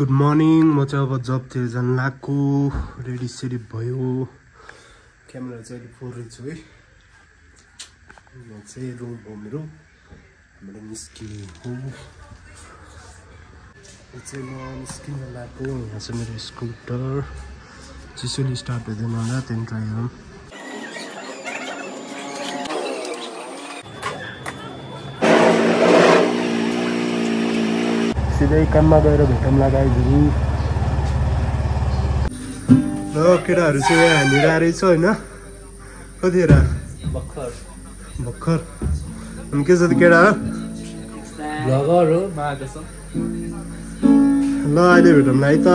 Good morning. म चाहिँ अब जबतिर जान लाग्छु, रेडी सेडी भयो। क्यामेरा चाहिँ अहिले फोरेको छु है। यहाँ चाहिँ रुम हो मेरो, हाम्रो निस्किने हो। यो चाहिँ म निस्किन लाग्छु। यहाँ चाहिँ मेरो स्कुटर चिसोले स्टार्ट हुँदैन होला, त्यहाँदेखि ट्राई गरौँ। सिधै काममा गएर भेटौँला गाइजहरू। ल केटाहरू चाहिँ यहाँ हामीहरू आएरै छ होइन, कतिखेर भर्खर अनि के छ त केटा भ्लगर हो। ल अहिले भेटौँला है त।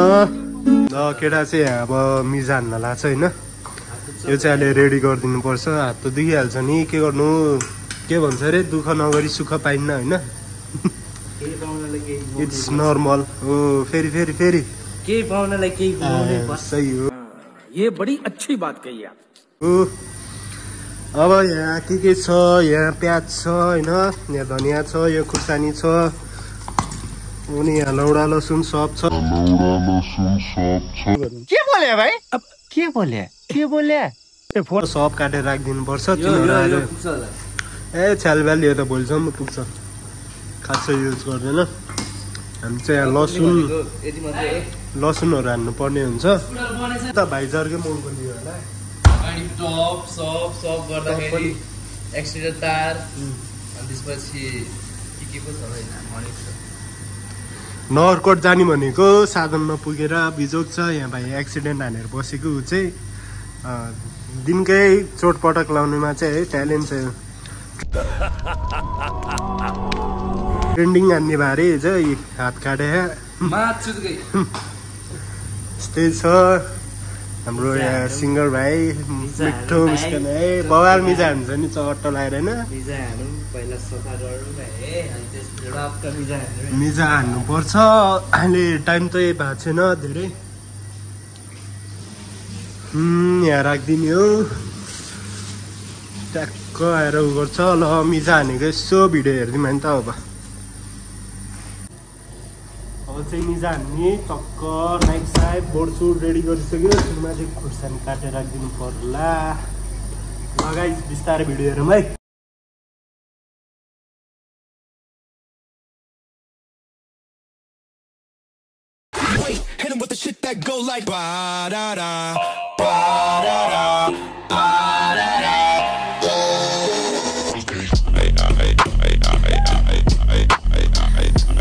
ल केटा चाहिँ यहाँ अब मिजा हान्न लाग्छ होइन। यो चाहिँ अहिले रेडी गरिदिनु पर्छ। हात त दुखिहाल्छ नि, के गर्नु, के भन्छ अरे दुःख नगरी सुख पाइन्न होइन। इट्स नर्मल हो। फेरि फेरि फेरि केही पाउनलाई केही गुमाउनै पर्छ। सही हो, ये बड़ी अच्छी बात कही आप। अब यहाँ के छ, यहाँ प्याज छ होइन, यहाँ धनियाँ छ, यो खुर्सानी छ, अनि यहाँ लौडा लसुन सब छ। के बोले भाइ, अब के बोले सब काटेर राखिदिनु पर्छ। ए छ्यालब्याल यो त भोलिसम्म पुग्छ, खासै युज गर्दैन। हामी चाहिँ यहाँ लसुनहरू हान्नु पर्ने हुन्छ। त भाइजरकै मल पनि होला, टप सब गर्दाखेरि एक्सिडेन्ट तार अनि त्यसपछि के पो छ नगरकोट जाने भनेको साधनमा पुगेर बिजोग छ। यहाँ भाइ एक्सिडेन्ट हानेर बसेको ऊ चाहिँ दिनकै चोटपटक लाउनेमा चाहिँ है ट्यालेन्ट छ। ट्रेन्डिङ हान्ने भारे चाहिँ हात काटे यस्तै छ। हाम्रो यहाँ सिङ्गर भाइ मिठो मुस्कान है, बवाल मिजा हान्छ नि चट्ट लगाएर होइन। मिजा हान्नु पर्छ। अहिले टाइम त भएको छैन धेरै, यहाँ राखिदिने हो। ट्याक्क आएर उ गर्छ। ल मिजा हानेको यसो भिडियो हेरिदिउँ नि त। अब चाहिँ मिजा हान्ने टक्क नाइफ साइड बोर्डसुट रेडी गरिसक्यो। सुरुमा चाहिँ खुर्सानी काटेर राखिदिनु पर्ला। लगाइ बिस्तारै भिडियो हेरौँ है। Hit him with the shit that go like ba da da ba da da ba da da.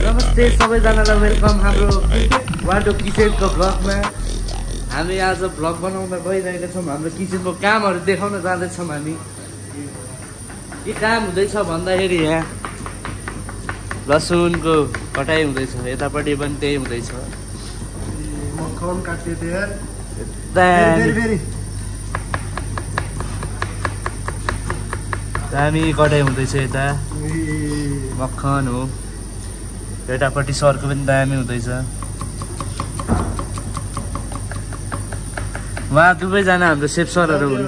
नमस्ते सबैजनालाई, वेलकम हाम्रो वाटो किचनको भ्लगमा। हामी आज भ्लग बनाउन गइरहेका छौँ। हाम्रो किचनको कामहरू देखाउन जाँदैछौँ हामी। के काम हुँदैछ भन्दाखेरि यहाँ लसुनको कटाइ हुँदैछ, यतापट्टि पनि त्यही हुँदैछ। मक्खन काट्यो दामी कटाइ हुँदैछ। यता मक्खन हो, यतापट्टि सरको पनि दामी हुँदैछ। उहाँ दुवैजना हाम्रो सेफ सरहरू हुन्।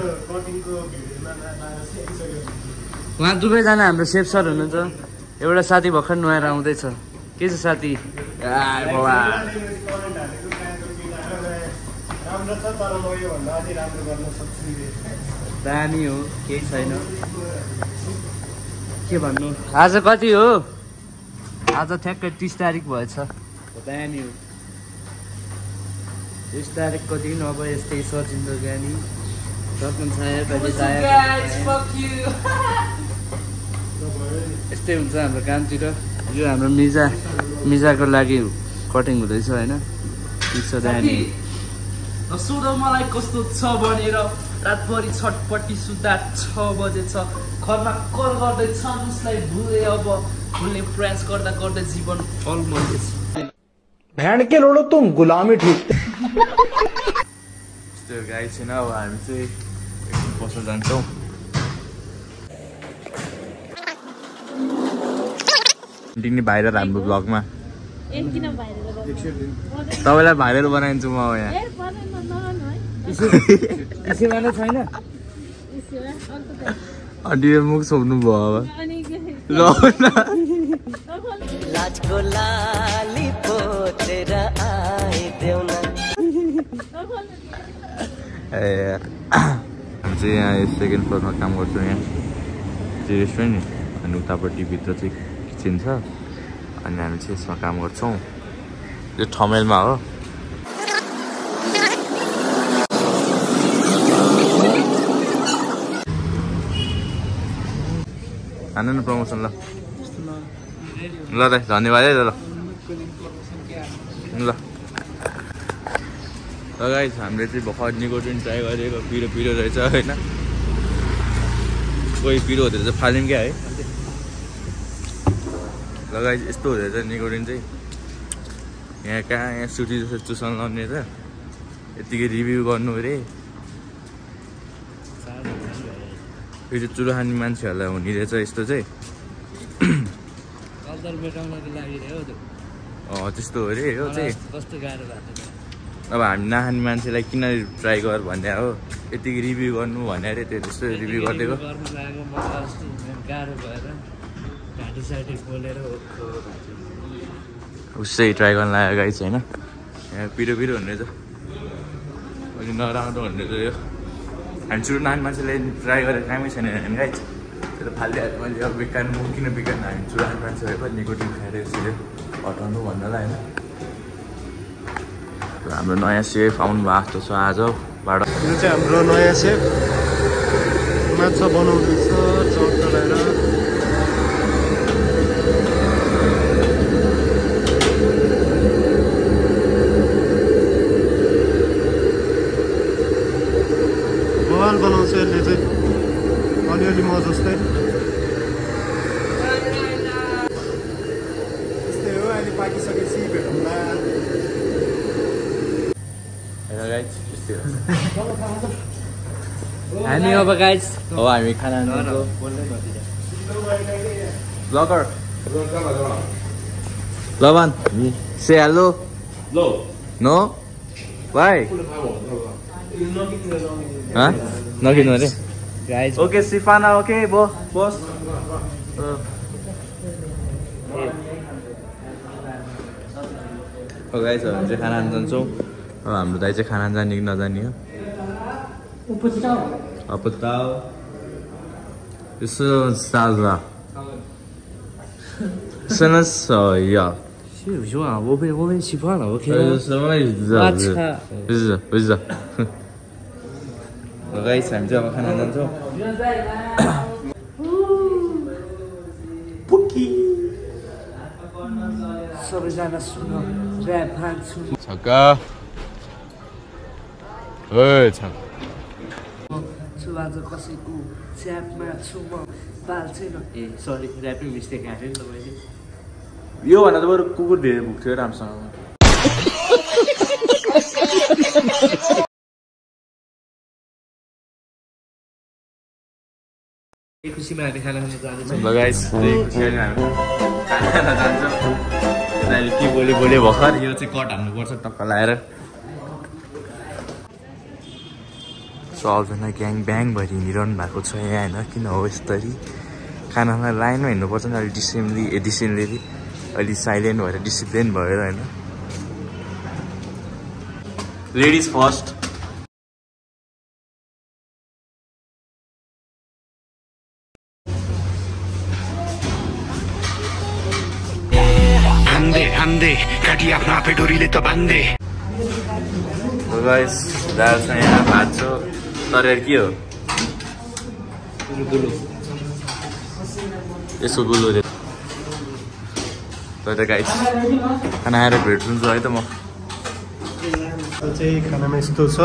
उहाँ दुवैजना हाम्रो सेफ सर हुनुहुन्छ। एउटा साथी भर्खर नुहाएर आउँदैछ। के छ साथी? दामी हो, केही छैन। के भन्नु, आज कति हो? आज ठ्याक्कै 30 तारिक भएछ। दामी हो। 30 तारिकको दिन अब यस्तै सजिन्दो गानी यस्तै हुन्छ हाम्रो कामतिर। यो हाम्रो मिजाको लागि कटिङ हुँदैछ होइन। सोध मलाई कस्तो छ भनेर रातभरि छटपट्टि सुत्दा 6 बजे छ। घरमा कल गर्दैछन् उसलाई भुले, अब भुल्ने प्रयास गर्दा गर्दै जीवन अलमल्दैछ। भ्यान के लोडो तुम गुलामी ठीक। त्यस्तो गाई छैन। अब हामी चाहिँ एकछिन बस्न जान्छौँ। दिने भाइरल हाम्रो ब्लगमा तपाईँलाई भाइरल बनाइदिन्छु म यहाँ। छैन अनि मुख छोप्नु भयो अब। ल लाजको लाली पोतेर हामी चाहिँ यहाँ सेकेन्ड फ्लोरमा काम गर्छौँ यहाँ चाहिँ रेस्टुरेन्ट नि अनि उतापट्टि भित्र चाहिँ किचन छ अनि हामी चाहिँ यसमा काम गर्छौँ यो ठमेलमा हो खानु न प्रमोसन ल ल दाइ धन्यवाद है ल ल गाइस हामीले चाहिँ भर्खर निकोटिन ट्राई गरेको पिरो पिरो रहेछ होइन कोही पिरो हुँदो रहेछ फाल्यौँ क्या है ल गाइस यस्तो हुँदो रहेछ निकोटिन चाहिँ यहाँ कहाँ यहाँ सुटी जस्तो चुसन लाउने त यतिकै रिभ्यू गर्नु अरे यो चाहिँ चुरो खाने मान्छेहरूलाई हुने रहेछ यस्तो चाहिँ त्यस्तो हो अरे यो चाहिँ अब हामी नखाने मान्छेलाई किन ट्राई गर भन्ने हो यतिकै रिभ्यू गर्नु भने अरे त्यो त्यस्तो रिभ्यू गरिदिएको उसै ट्राई गर्न लाग्यो गाइस होइन यहाँ पिरो पिरो हुने रहेछ अलि नराम्रो हुने रहेछ यो हामी चुरो नखाने मान्छेले ट्राई गरेर कामै छैन भने गाइस त्यो त फालिदिइहाल्यो मैले अब बेकार म किन बेकार हामी चुरो खाने मान्छे भए पनि निकोटिन खाएर यसरी हटाउनु भन्नलाई होइन हाम्रो नयाँ सेफ आउनु भएको जस्तो छ आज बाट यो चाहिँ हाम्रो नयाँ सेफ माछा बनाउँदैछ चट चलाएर बवाल बनाउँछ यसले चाहिँ अलिअलि म जस्तै त्यस्तै हो अहिले पाकिसकेपछि भेटौँला हामी अब गाइस हो हामी खाना ब्लगर लवन से हेलो नो वाइ नकिन्नु अरे गाइस ओके सिफाना ओके बस हो गाइस हामी चाहिँ खाना खान जान्छौँ अब हाम्रो दाइ चाहिँ खाना जाने कि नजाने हो अपताओ यसो साल्दा सनस या 是有说啊，我被习惯了，OK 什么意思？不是。我刚一想就我看他能做。सबैजना सुन ऱ्याप हान्छु छक्का ओइ छक्का छु आज कसैको च्यापमा छु म बाल छैन ए सरी ऱ्यापिङ मिस्टेक हालेँ नि त मैले यो भन्दा त बरु कुकुर धेरै भुक्थ्यो राम्रोसँग खुसीमा हामी खाना खान जाँदैछौँ गाइस खुसीमा हामी खाना खान जान्छौँ अहिले के बोले भर्खर यो चाहिँ कट हान्नुपर्छ टक्क लाएर सबजना ग्याङ ब्याङ भएर हिँडिरहनु भएको छ यहाँ होइन किन हो यसरी खानालाई लाइनमा हिँड्नुपर्छ नि अलिक डिसिप्लिनली अलि साइलेन्ट भएर डिसिप्लिन भएर होइन लेडिज फर्स्ट हान्दे काटी आफ्नो आफै डोरीले त बान्दे गाइस दाल छ यहाँ भात छ तरेर के हो यसको गुलो रे तर गाइस खाना आएर भेट्छु है त म चाहिँ खानामा यस्तो छ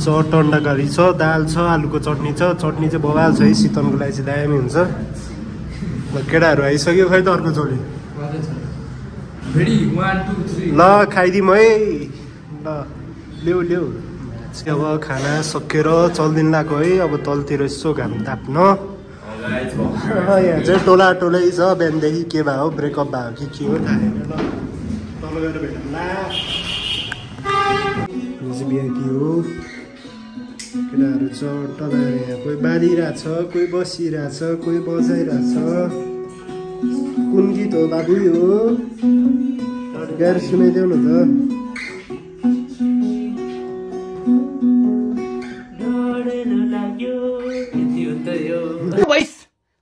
चट अन्डा करी छ दाल छ आलुको चटनी छ चटनी चाहिँ बवाल छ है शीतलको लागि चाहिँ दामी हुन्छ ल केटाहरू आइसक्यो खै त अर्को जोडी ल खाइदिउँ है ल ल्याऊ अब खाना सकेर चल्दिन लाग्यो है अब तलतिर यसो घाम ताप्न यहाँ चाहिँ टोला टोलै छ बिहानदेखि के भयो ब्रेकअप भयो कि के हो थाहा छैन ल तल गएर भेटौँला यो चाहिँ बिहाकी हो केटाहरू छ टलाएर यहाँ कोही बाँधिरहेछ कोही बसिरहेछ कोही बजाइरहेछ कुन गीत हो बाबु यो गाह्रो सुनाइदेऊ न त भइस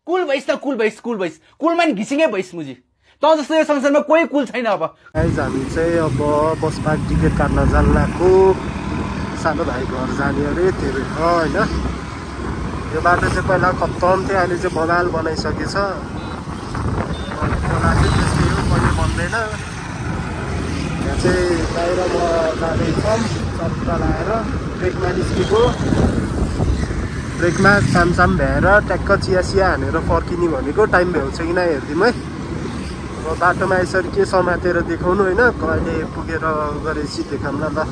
कुल भइस त कुल भइस कुल भइस कुलमा नि घिसिङै भइस मुजी त जस्तो यो संसारमा कोही कुल छैन अब गाइज हामी चाहिँ अब बस पार्क टिकट काट्न जान लागेको सानो भाइ घर जाने अरे त्यो भएर होइन यो बाटो चाहिँ पहिला खत्तम थियो अहिले चाहिँ बवाल बनाइसकेछ खोला चाहिँ त्यस्तै हो कहिले बन्दैन यहाँ चाहिँ बाहिर म जाँदैछौँ चट्टा लगाएर ब्रेकमा निस्केको ब्रेकमा सामसाम भ्याएर ट्याक्क चिया हानेर फर्किने भनेको टाइम भ्याउँछ कि न हेरिदिउँ है अब बाटोमा यसरी के समातेर देखाउनु होइन कहिले पुगेर गरेपछि देखाउँला ल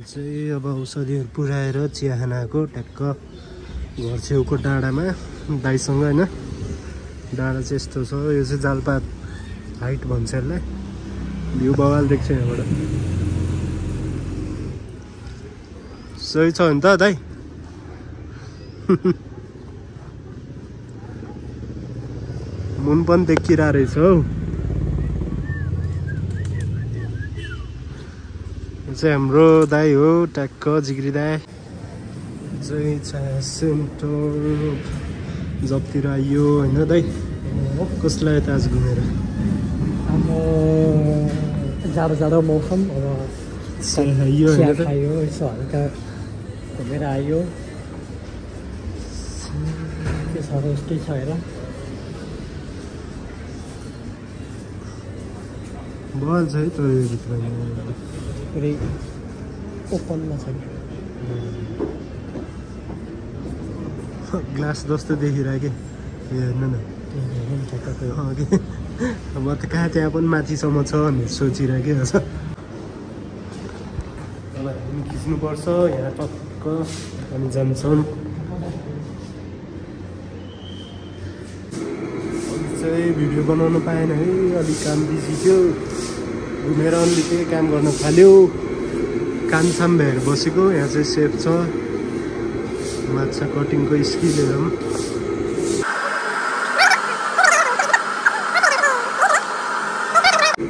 चाहिँ अब औषधिहरू पुऱ्याएर चिया खानाको ट्याक्क घर छेउको डाँडामा दाइसँग होइन डाँडा चाहिँ यस्तो छ यो चाहिँ जालपात हाइट भन्छ यसलाई भ्यू बवाल देख्छ यहाँबाट सही छ नि त दाइ मुन पनि देखिरहेको रहेछ हौ चाहिँ हाम्रो दाई हो ट्याक्क जिग्री दाई चाहिँ सेन्टर जबतिर आइयो होइन दाई कसलाई यता आज घुमेर अब जाडो मौसम अब खाइयो खायो यसो हल्का घुमेर आयो के छ यस्तै छ हेर बल छ है त पुरै ओपनमा छ ग्लास जस्तो देखिरहेको हेर्नु न म त कहाँ त्यहाँ पनि माथिसम्म छ भनेर सोचिरहेकै छ अब हामी खिच्नुपर्छ यहाँ टक्क अनि जान्छौँ चाहिँ भिडियो बनाउन पाएन है अलिक काम बिजी थियो घुमेर अलिकति काम गर्न थाल्यो कामसाम भएर बसेको यहाँ चाहिँ सेफ छ माछा कटिङको स्किलहरू पनि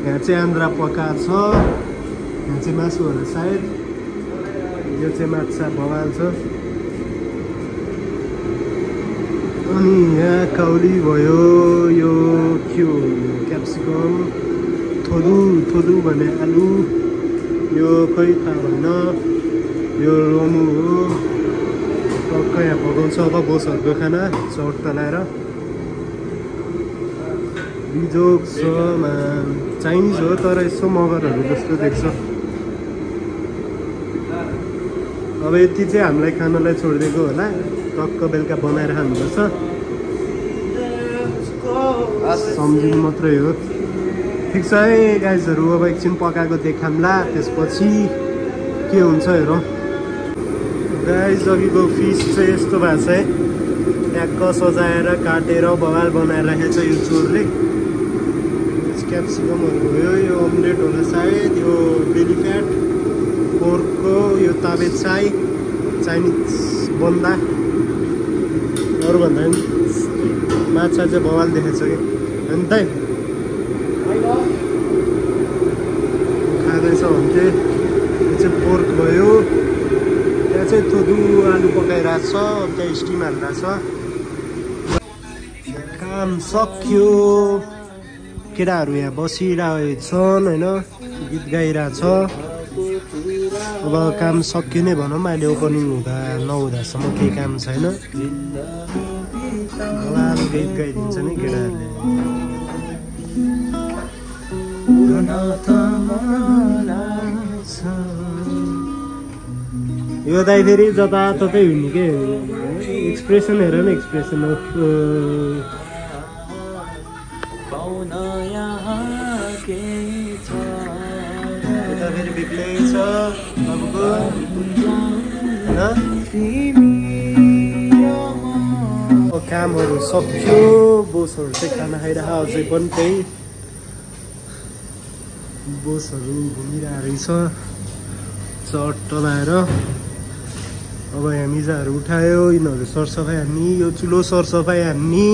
यहाँ चाहिँ आन्द्रा पका छ यहाँ चाहिँ मासुहरू सायद यो चाहिँ माछा बवाल छ अनि यहाँ काउली भयो यो के हो क्याप्सिकम थोदु भने आलु यो खै थाहा भएन यो रोमु हो टक्क यहाँ पकाउँछ अब बोसहरूको खाना चौट तलाएर बिजोक छ चाइनिज हो तर यसो मगरहरू जस्तो देख्छ अब यति चाहिँ हामीलाई खानालाई छोडिदिएको होला टक्क बेलुका बनाएर खानुपर्छ सम्झिनु मात्रै हो ठिक छ है गाइजहरू अब एकछिन पकाएको देखाउँला त्यसपछि के हुन्छ हेरौँ गाइज अघिको फिस चाहिँ यस्तो भएको छ है ट्याक्क सजाएर काटेर बवाल बनाएर राखेको छ यो चोरले क्याप्सिकमहरू भयो यो अम्लेट होला सायद यो बेली फ्याट पोर्कको यो ताबे चाइनिज बन्दा अरूभन्दा पनि माछा चाहिँ बवाल देखाएको छ कि अनि त खाँदैछ भन्थे यो चाहिँ पोर्क भयो त्यहाँ चाहिँ थोदु आलु पकाइरहेको छ त्यहाँ स्टिम हालिरहेको छ काम सक्यो केटाहरू यहाँ बसिरहेको छन् होइन गीत गाइरहेछ अब काम सक्यो नै भनौँ अहिले ओपनिङ हुँदा नहुँदासम्म केही काम छैन गीत गाइदिन्छ नि केटाहरूले यो दाइ फेरि जताततै हुने के एक्सप्रेसन हेर न एक्सप्रेसन फेरि बेग्लै छ तपाईँको कामहरू सक्यो बोसहरू चाहिँ खाना खाइरह अझै पनि त्यही बोसहरू घुमिरहेको रहेछ चट्ट लगाएर अब यहाँ मिजाहरू उठायो यिनीहरू सरसफाइ हान्ने यो चुलो सरसफाइ हान्ने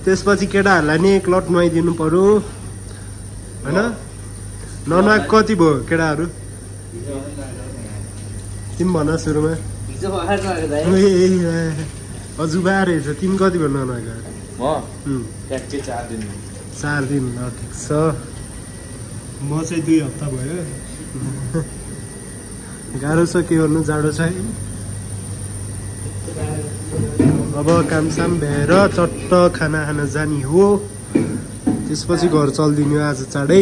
त्यसपछि केटाहरूलाई नि एक लट नुहाइदिनु पर्यो होइन ननुहाएको कति भयो केटाहरू तिमी भन सुरुमा हिजो भर्खर नगएको दाइ अजुबा रहेछ तिमी कति भन्नु नगयो म ट्याक्कै 4 दिन 4 दिन ल ठिक छ म चाहिँ 2 हप्ता भयो गाह्रो छ के गर्नु जाडो छ है अब कामसाम भएर चट्ट खाना खान जाने हो त्यसपछि घर चल्दिनु आज चाँडै